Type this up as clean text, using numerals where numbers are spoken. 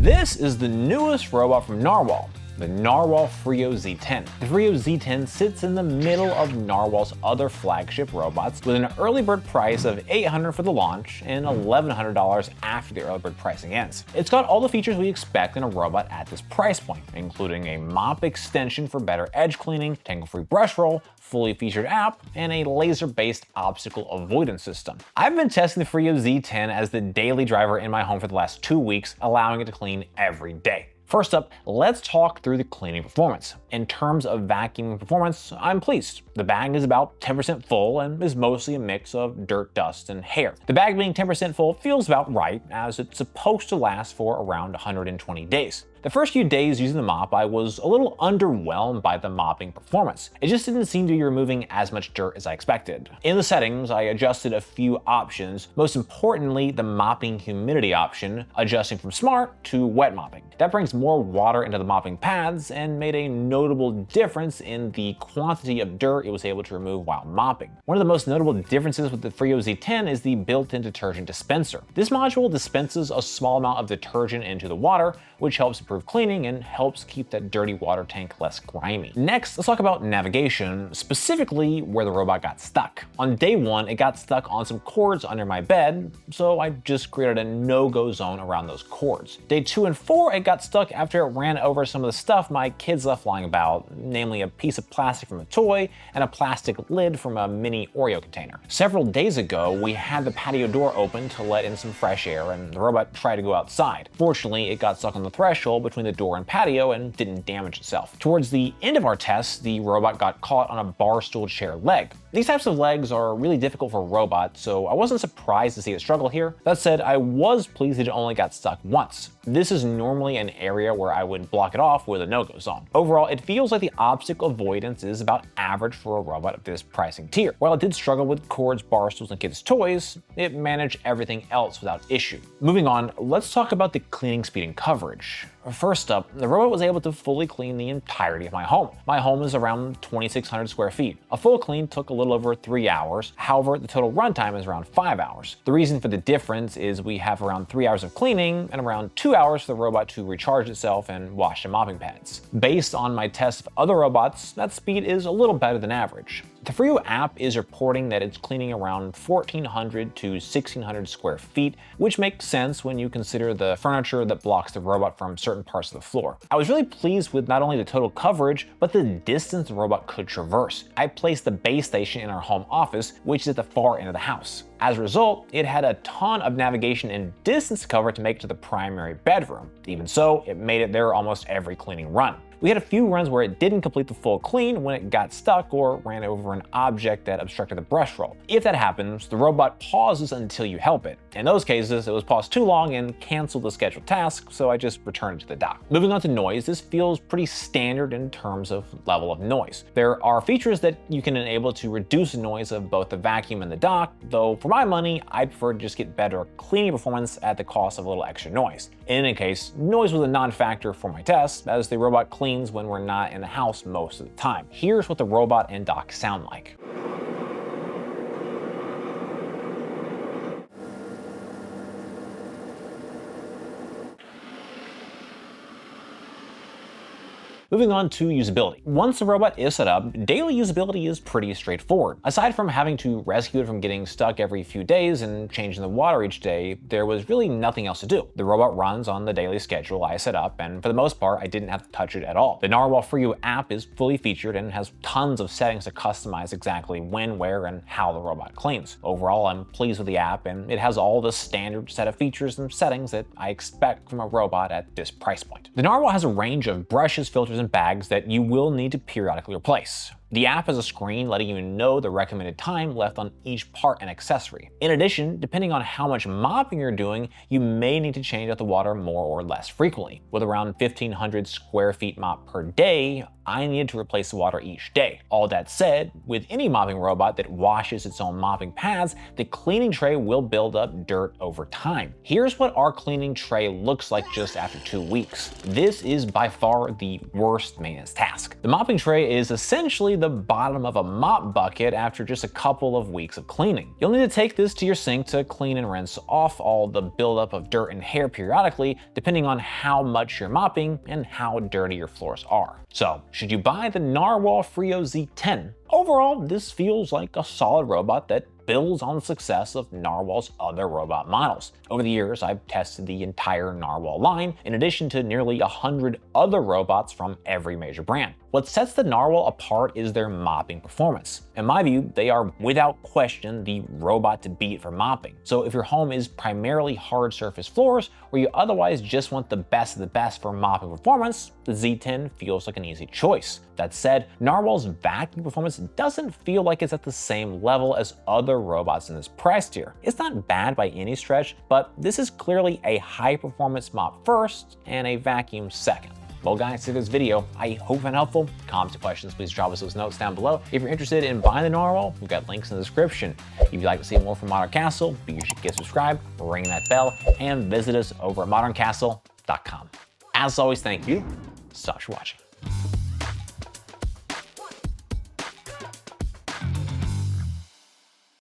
This is the newest robot from Narwal, the Narwal Freo Z10. The Freo Z10 sits in the middle of Narwal's other flagship robots with an early bird price of $800 for the launch and $1,100 after the early bird pricing ends. It's got all the features we expect in a robot at this price point, including a mop extension for better edge cleaning, tangle-free brush roll, fully featured app, and a laser-based obstacle avoidance system. I've been testing the Freo Z10 as the daily driver in my home for the last 2 weeks, allowing it to clean every day. First up, let's talk through the cleaning performance. In terms of vacuuming performance, I'm pleased. The bag is about 10% full and is mostly a mix of dirt, dust, and hair. The bag being 10% full feels about right, as it's supposed to last for around 120 days. The first few days using the mop, I was a little underwhelmed by the mopping performance. It just didn't seem to be removing as much dirt as I expected. In the settings, I adjusted a few options, most importantly the mopping humidity option, adjusting from smart to wet mopping. That brings more water into the mopping pads and made a notable difference in the quantity of dirt it was able to remove while mopping. One of the most notable differences with the Freo Z10 is the built-in detergent dispenser. This module dispenses a small amount of detergent into the water, which helps improve cleaning and helps keep that dirty water tank less grimy. Next, let's talk about navigation, specifically where the robot got stuck. On day 1, it got stuck on some cords under my bed, so I just created a no-go zone around those cords. Day 2 and 4, it got stuck after it ran over some of the stuff my kids left lying about, namely a piece of plastic from a toy and a plastic lid from a mini Oreo container. Several days ago, we had the patio door open to let in some fresh air, and the robot tried to go outside. Fortunately, it got stuck on the threshold between the door and patio and didn't damage itself. Towards the end of our test, the robot got caught on a bar stool chair leg. These types of legs are really difficult for a robot, so I wasn't surprised to see it struggle here. That said, I was pleased that it only got stuck once. This is normally an area where I would block it off with a no-go zone. Overall, it feels like the obstacle avoidance is about average for a robot of this pricing tier. While it did struggle with cords, bar stools, and kids' toys, it managed everything else without issue. Moving on, let's talk about the cleaning speed and coverage. First up, the robot was able to fully clean the entirety of my home. My home is around 2,600 square feet. A full clean took a little over 3 hours. However, the total runtime is around 5 hours. The reason for the difference is we have around 3 hours of cleaning and around 2 hours for the robot to recharge itself and wash the mopping pads. Based on my tests of other robots, that speed is a little better than average. The Freo app is reporting that it's cleaning around 1,400 to 1,600 square feet, which makes sense when you consider the furniture that blocks the robot from certain parts of the floor. I was really pleased with not only the total coverage, but the distance the robot could traverse. I placed the base station in our home office, which is at the far end of the house. As a result, it had a ton of navigation and distance to cover to make it to the primary bedroom. Even so, it made it there almost every cleaning run. We had a few runs where it didn't complete the full clean when it got stuck or ran over an object that obstructed the brush roll. If that happens, the robot pauses until you help it. In those cases, it was paused too long and canceled the scheduled task, so I just returned it to the dock. Moving on to noise, this feels pretty standard in terms of level of noise. There are features that you can enable to reduce the noise of both the vacuum and the dock, though for my money, I'd prefer to just get better cleaning performance at the cost of a little extra noise. In any case, noise was a non-factor for my test, as the robot cleans when we're not in the house most of the time. Here's what the robot and dock sound like. Moving on to usability. Once the robot is set up, daily usability is pretty straightforward. Aside from having to rescue it from getting stuck every few days and changing the water each day, there was really nothing else to do. The robot runs on the daily schedule I set up, and for the most part, I didn't have to touch it at all. The Narwal Freo app is fully featured and has tons of settings to customize exactly when, where, and how the robot cleans. Overall, I'm pleased with the app, and it has all the standard set of features and settings that I expect from a robot at this price point. The Narwal has a range of brushes, filters, and bags that you will need to periodically replace. The app has a screen letting you know the recommended time left on each part and accessory. In addition, depending on how much mopping you're doing, you may need to change out the water more or less frequently. With around 1,500 square feet mop per day, I needed to replace the water each day. All that said, with any mopping robot that washes its own mopping pads, the cleaning tray will build up dirt over time. Here's what our cleaning tray looks like just after 2 weeks. This is by far the worst maintenance task. The mopping tray is essentially the bottom of a mop bucket after just a couple of weeks of cleaning. You'll need to take this to your sink to clean and rinse off all the buildup of dirt and hair periodically, depending on how much you're mopping and how dirty your floors are. So, should you buy the Narwal Freo Z10? Overall, this feels like a solid robot that builds on the success of Narwal's other robot models. Over the years, I've tested the entire Narwal line, in addition to nearly 100 other robots from every major brand. What sets the Narwal apart is their mopping performance. In my view, they are without question the robot to beat for mopping. So if your home is primarily hard surface floors, or you otherwise just want the best of the best for mopping performance, the Z10 feels like an easy choice. That said, Narwal's vacuum performance doesn't feel like it's at the same level as other robots in this price tier. It's not bad by any stretch, but this is clearly a high performance mop first and a vacuum second. Well guys, to this video, I hope you found it helpful. Comments and questions, please drop us those notes down below. If you're interested in buying the Narwal, we've got links in the description. If you'd like to see more from Modern Castle, be sure to get subscribed, ring that bell, and visit us over at moderncastle.com. As always, thank you so much for watching.